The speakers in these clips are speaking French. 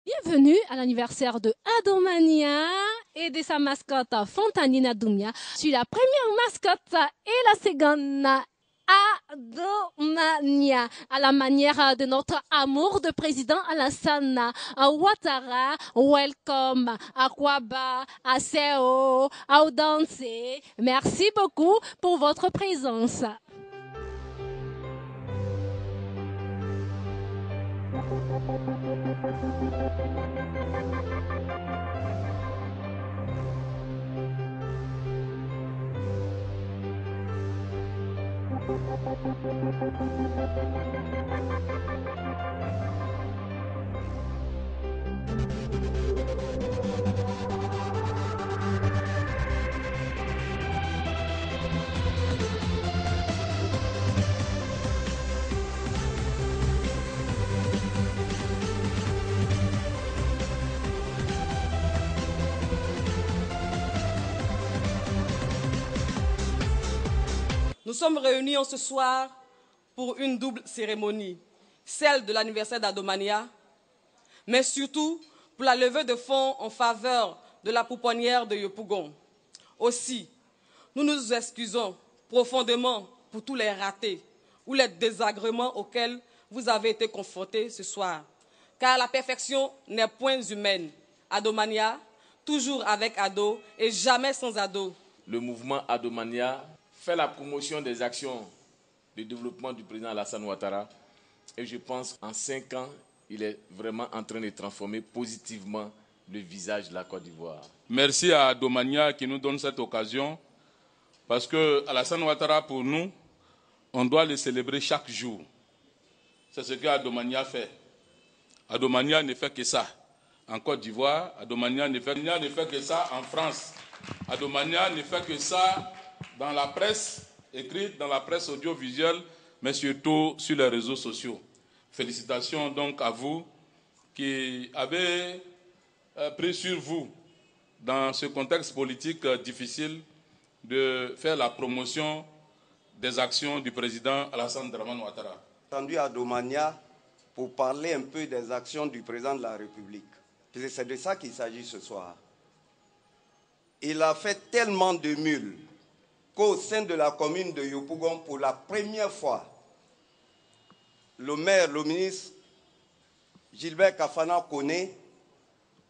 Bienvenue à l'anniversaire de Adomania et de sa mascotte Fontanina Doumia. Je suis la première mascotte et la seconde Adomania, à la manière de notre amour de président Alassane Ouattara. Welcome à Kwaba, à Seo, à Odanse. Merci beaucoup pour votre présence. Nous sommes réunis ce soir pour une double cérémonie, celle de l'anniversaire d'Adomania, mais surtout pour la levée de fonds en faveur de la pouponnière de Yopougon. Aussi, nous nous excusons profondément pour tous les ratés ou les désagréments auxquels vous avez été confrontés ce soir, car la perfection n'est point humaine. Adomania, toujours avec Ado et jamais sans Ado. Le mouvement Adomania fait la promotion des actions de développement du président Alassane Ouattara et je pense qu'en 5 ans, il est vraiment en train de transformer positivement le visage de la Côte d'Ivoire. Merci à Adomania qui nous donne cette occasion parce que Alassane Ouattara, pour nous, on doit le célébrer chaque jour. C'est ce qu'Adomania fait. Adomania ne fait que ça en Côte d'Ivoire, Adomania ne fait que ça en France, Adomania ne fait que ça dans la presse écrite, dans la presse audiovisuelle, mais surtout sur les réseaux sociaux. Félicitations donc à vous qui avez pris sur vous, dans ce contexte politique difficile, de faire la promotion des actions du président Alassane Dramane Ouattara. Attendu à Domania pour parler un peu des actions du président de la République. C'est de ça qu'il s'agit ce soir. Il a fait tellement de mules qu'au sein de la commune de Yopougon, pour la première fois, le maire, le ministre Gilbert Kafana Koné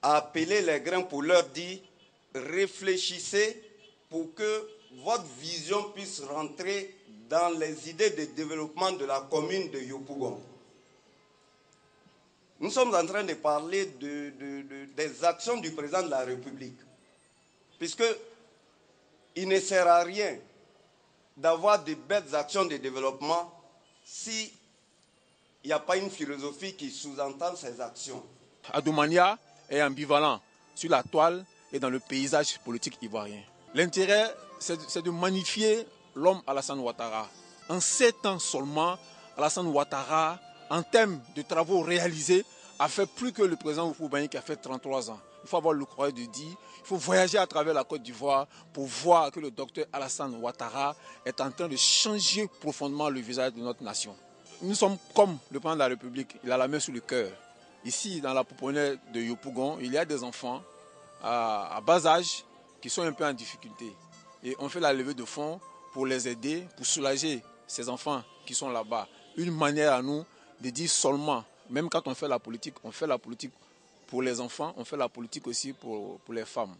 a appelé les grains pour leur dire « Réfléchissez pour que votre vision puisse rentrer dans les idées de développement de la commune de Yopougon. » Nous sommes en train de parler des actions du président de la République, puisque il ne sert à rien d'avoir de belles actions de développement s'il n'y a pas une philosophie qui sous-entend ces actions. Adomania est ambivalent sur la toile et dans le paysage politique ivoirien. L'intérêt, c'est de magnifier l'homme Alassane Ouattara. En 7 ans seulement, Alassane Ouattara, en termes de travaux réalisés, a fait plus que le président Oufou-Bani qui a fait 33 ans. Il faut avoir le courage de dire, il faut voyager à travers la Côte d'Ivoire pour voir que le docteur Alassane Ouattara est en train de changer profondément le visage de notre nation. Nous sommes comme le président de la République, il a la main sur le cœur. Ici, dans la pouponnière de Yopougon, il y a des enfants à bas âge qui sont un peu en difficulté. Et on fait la levée de fonds pour les aider, pour soulager ces enfants qui sont là-bas. Une manière à nous de dire seulement, même quand on fait la politique pour les enfants, on fait la politique aussi pour les femmes.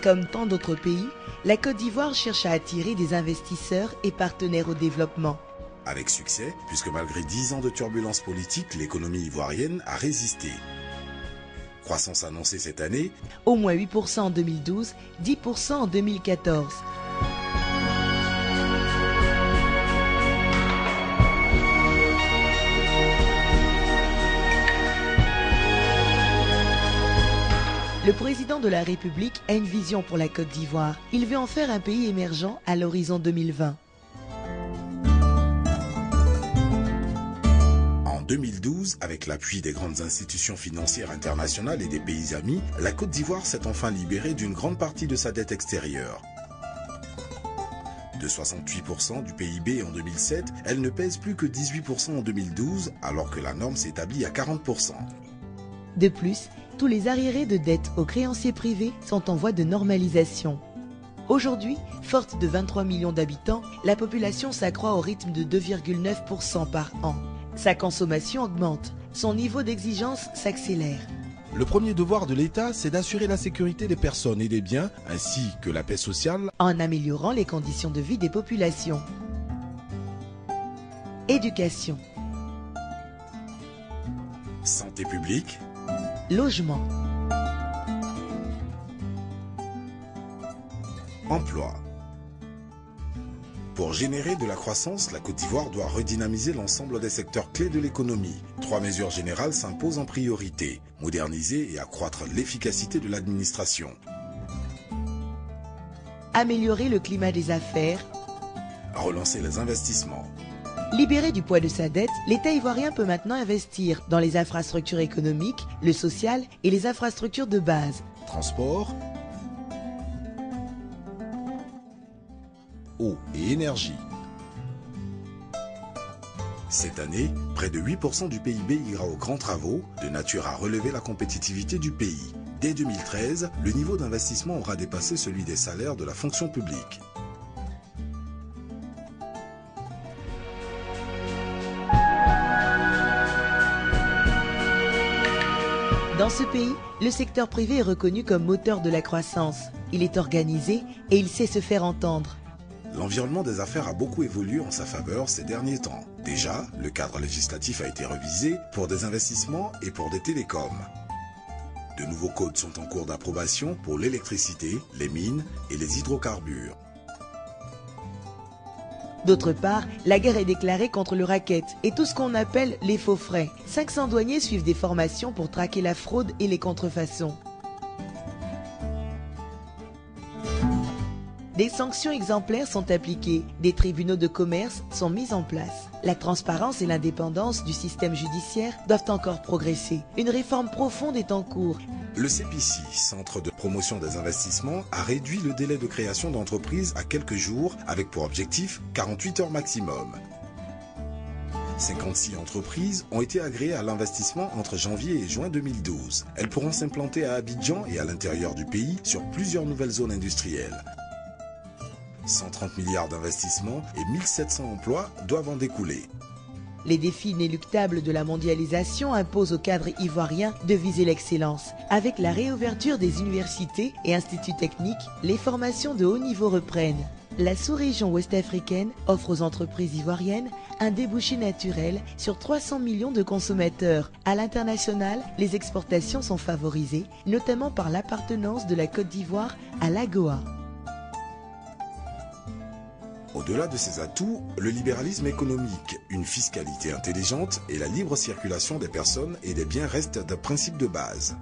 Comme tant d'autres pays, la Côte d'Ivoire cherche à attirer des investisseurs et partenaires au développement. Avec succès, puisque malgré 10 ans de turbulences politiques, l'économie ivoirienne a résisté. Croissance annoncée cette année, au moins 8% en 2012, 10% en 2014. Le président de la République a une vision pour la Côte d'Ivoire. Il veut en faire un pays émergent à l'horizon 2020. En 2012, avec l'appui des grandes institutions financières internationales et des pays amis, la Côte d'Ivoire s'est enfin libérée d'une grande partie de sa dette extérieure. De 68% du PIB en 2007, elle ne pèse plus que 18% en 2012, alors que la norme s'établit à 40%. De plus, tous les arriérés de dette aux créanciers privés sont en voie de normalisation. Aujourd'hui, forte de 23 millions d'habitants, la population s'accroît au rythme de 2,9% par an. Sa consommation augmente, son niveau d'exigence s'accélère. Le premier devoir de l'État, c'est d'assurer la sécurité des personnes et des biens, ainsi que la paix sociale, en améliorant les conditions de vie des populations. Éducation. Santé publique. Logement. Emploi. Pour générer de la croissance, la Côte d'Ivoire doit redynamiser l'ensemble des secteurs clés de l'économie. 3 mesures générales s'imposent en priorité. Moderniser et accroître l'efficacité de l'administration. Améliorer le climat des affaires. Relancer les investissements. Libéré du poids de sa dette, l'État ivoirien peut maintenant investir dans les infrastructures économiques, le social et les infrastructures de base. Transport, eau et énergie. Cette année, près de 8% du PIB ira aux grands travaux, de nature à relever la compétitivité du pays. Dès 2013, le niveau d'investissement aura dépassé celui des salaires de la fonction publique. Dans ce pays, le secteur privé est reconnu comme moteur de la croissance. Il est organisé et il sait se faire entendre. L'environnement des affaires a beaucoup évolué en sa faveur ces derniers temps. Déjà, le cadre législatif a été révisé pour des investissements et pour des télécoms. De nouveaux codes sont en cours d'approbation pour l'électricité, les mines et les hydrocarbures. D'autre part, la guerre est déclarée contre le racket et tout ce qu'on appelle les faux frais. 500 douaniers suivent des formations pour traquer la fraude et les contrefaçons. Des sanctions exemplaires sont appliquées, des tribunaux de commerce sont mis en place. La transparence et l'indépendance du système judiciaire doivent encore progresser. Une réforme profonde est en cours. Le CPC, Centre de promotion des investissements, a réduit le délai de création d'entreprises à quelques jours, avec pour objectif 48 heures maximum. 56 entreprises ont été agréées à l'investissement entre janvier et juin 2012. Elles pourront s'implanter à Abidjan et à l'intérieur du pays sur plusieurs nouvelles zones industrielles. 130 milliards d'investissements et 1700 emplois doivent en découler. Les défis inéluctables de la mondialisation imposent au cadre ivoirien de viser l'excellence. Avec la réouverture des universités et instituts techniques, les formations de haut niveau reprennent. La sous-région ouest-africaine offre aux entreprises ivoiriennes un débouché naturel sur 300 millions de consommateurs. À l'international, les exportations sont favorisées, notamment par l'appartenance de la Côte d'Ivoire à l'AGOA. Au-delà de ces atouts, le libéralisme économique, une fiscalité intelligente et la libre circulation des personnes et des biens restent des principes de base.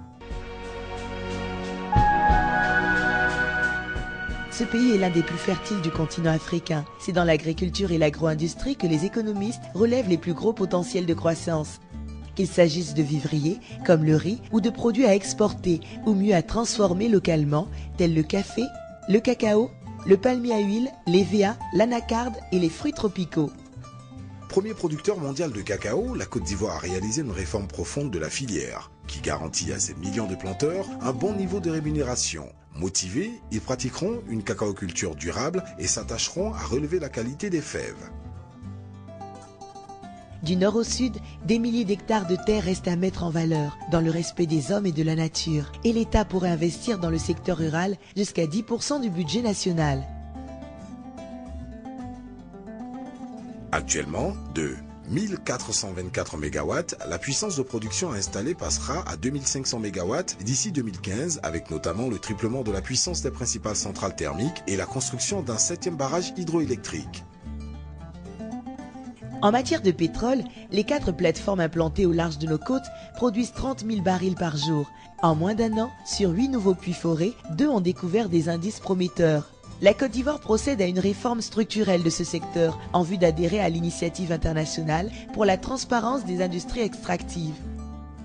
Ce pays est l'un des plus fertiles du continent africain. C'est dans l'agriculture et l'agro-industrie que les économistes relèvent les plus gros potentiels de croissance. Qu'il s'agisse de vivriers, comme le riz, ou de produits à exporter, ou mieux à transformer localement, tels le café, le cacao, le palmier à huile, l'EVA, l'anacarde et les fruits tropicaux. Premier producteur mondial de cacao, la Côte d'Ivoire a réalisé une réforme profonde de la filière, qui garantit à ses millions de planteurs un bon niveau de rémunération. Motivés, ils pratiqueront une cacaoculture durable et s'attacheront à relever la qualité des fèves. Du nord au sud, des milliers d'hectares de terre restent à mettre en valeur, dans le respect des hommes et de la nature. Et l'État pourrait investir dans le secteur rural jusqu'à 10% du budget national. Actuellement, de 1424 MW, la puissance de production installée passera à 2500 MW d'ici 2015, avec notamment le triplement de la puissance des principales centrales thermiques et la construction d'un 7e barrage hydroélectrique. En matière de pétrole, les 4 plateformes implantées au large de nos côtes produisent 30 000 barils par jour. En moins d'un an, sur 8 nouveaux puits forés, 2 ont découvert des indices prometteurs. La Côte d'Ivoire procède à une réforme structurelle de ce secteur en vue d'adhérer à l'initiative internationale pour la transparence des industries extractives.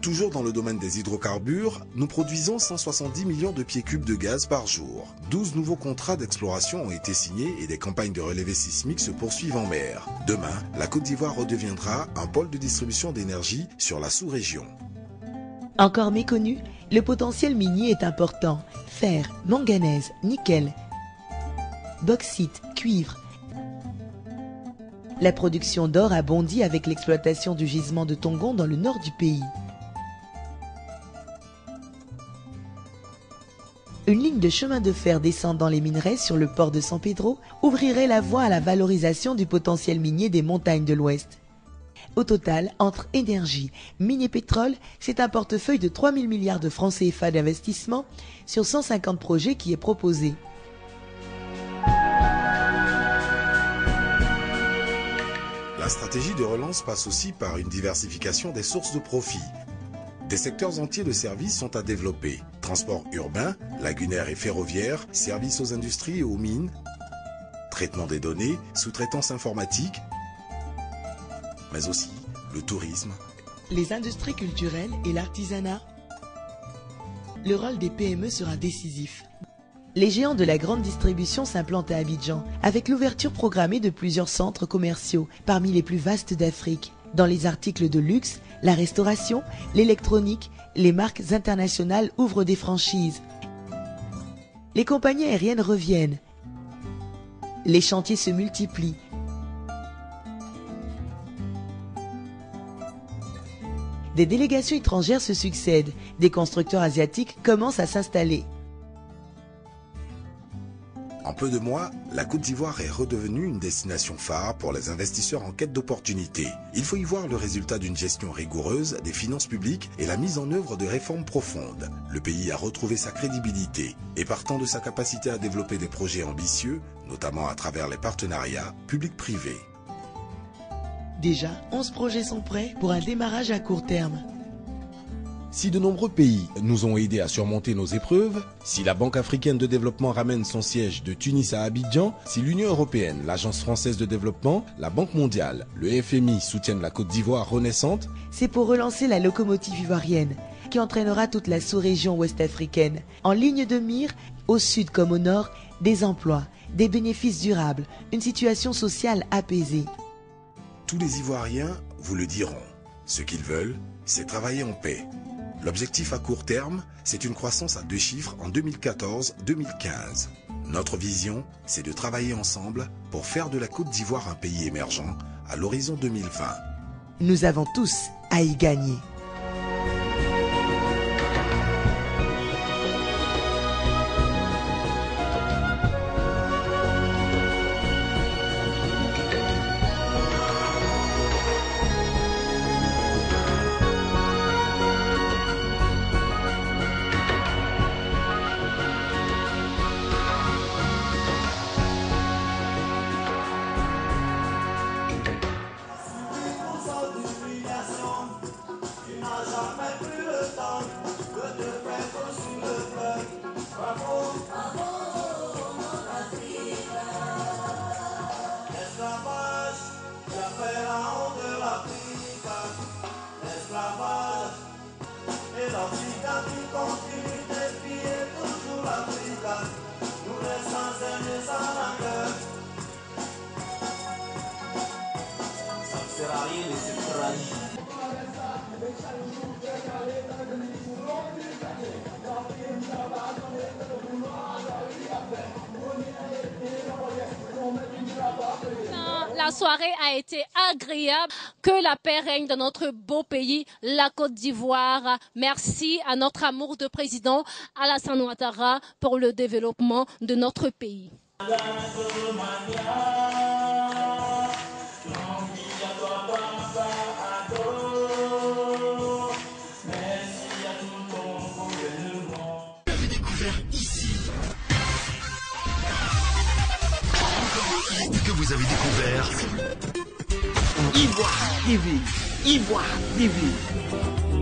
Toujours dans le domaine des hydrocarbures, nous produisons 170 millions de pieds cubes de gaz par jour. 12 nouveaux contrats d'exploration ont été signés et des campagnes de relevés sismiques se poursuivent en mer. Demain, la Côte d'Ivoire redeviendra un pôle de distribution d'énergie sur la sous-région. Encore méconnu, le potentiel minier est important. Fer, manganèse, nickel, bauxite, cuivre. La production d'or a bondi avec l'exploitation du gisement de Tongon dans le nord du pays. Une ligne de chemin de fer descendant les minerais sur le port de San Pedro ouvrirait la voie à la valorisation du potentiel minier des montagnes de l'Ouest. Au total, entre énergie, mine et pétrole, c'est un portefeuille de 3 000 milliards de francs CFA d'investissement sur 150 projets qui est proposé. La stratégie de relance passe aussi par une diversification des sources de profit. Des secteurs entiers de services sont à développer. Transport urbain, lagunaire et ferroviaire, services aux industries et aux mines, traitement des données, sous-traitance informatique, mais aussi le tourisme. Les industries culturelles et l'artisanat. Le rôle des PME sera décisif. Les géants de la grande distribution s'implantent à Abidjan, avec l'ouverture programmée de plusieurs centres commerciaux, parmi les plus vastes d'Afrique. Dans les articles de luxe, la restauration, l'électronique, les marques internationales ouvrent des franchises. Les compagnies aériennes reviennent. Les chantiers se multiplient. Des délégations étrangères se succèdent. Des constructeurs asiatiques commencent à s'installer. En peu de mois, la Côte d'Ivoire est redevenue une destination phare pour les investisseurs en quête d'opportunités. Il faut y voir le résultat d'une gestion rigoureuse des finances publiques et la mise en œuvre de réformes profondes. Le pays a retrouvé sa crédibilité et partant de sa capacité à développer des projets ambitieux, notamment à travers les partenariats publics-privés. Déjà, 11 projets sont prêts pour un démarrage à court terme. Si de nombreux pays nous ont aidés à surmonter nos épreuves, si la Banque africaine de développement ramène son siège de Tunis à Abidjan, si l'Union européenne, l'Agence française de développement, la Banque mondiale, le FMI soutiennent la Côte d'Ivoire renaissante, c'est pour relancer la locomotive ivoirienne qui entraînera toute la sous-région ouest-africaine. En ligne de mire, au sud comme au nord, des emplois, des bénéfices durables, une situation sociale apaisée. Tous les Ivoiriens vous le diront. Ce qu'ils veulent, c'est travailler en paix. L'objectif à court terme, c'est une croissance à 2 chiffres en 2014-2015. Notre vision, c'est de travailler ensemble pour faire de la Côte d'Ivoire un pays émergent à l'horizon 2020. Nous avons tous à y gagner. La soirée a été agréable. Que la paix règne dans notre beau pays, la Côte d'Ivoire. Merci à notre amour de président Alassane Ouattara pour le développement de notre pays. Que vous avez découvert Ivoire TV.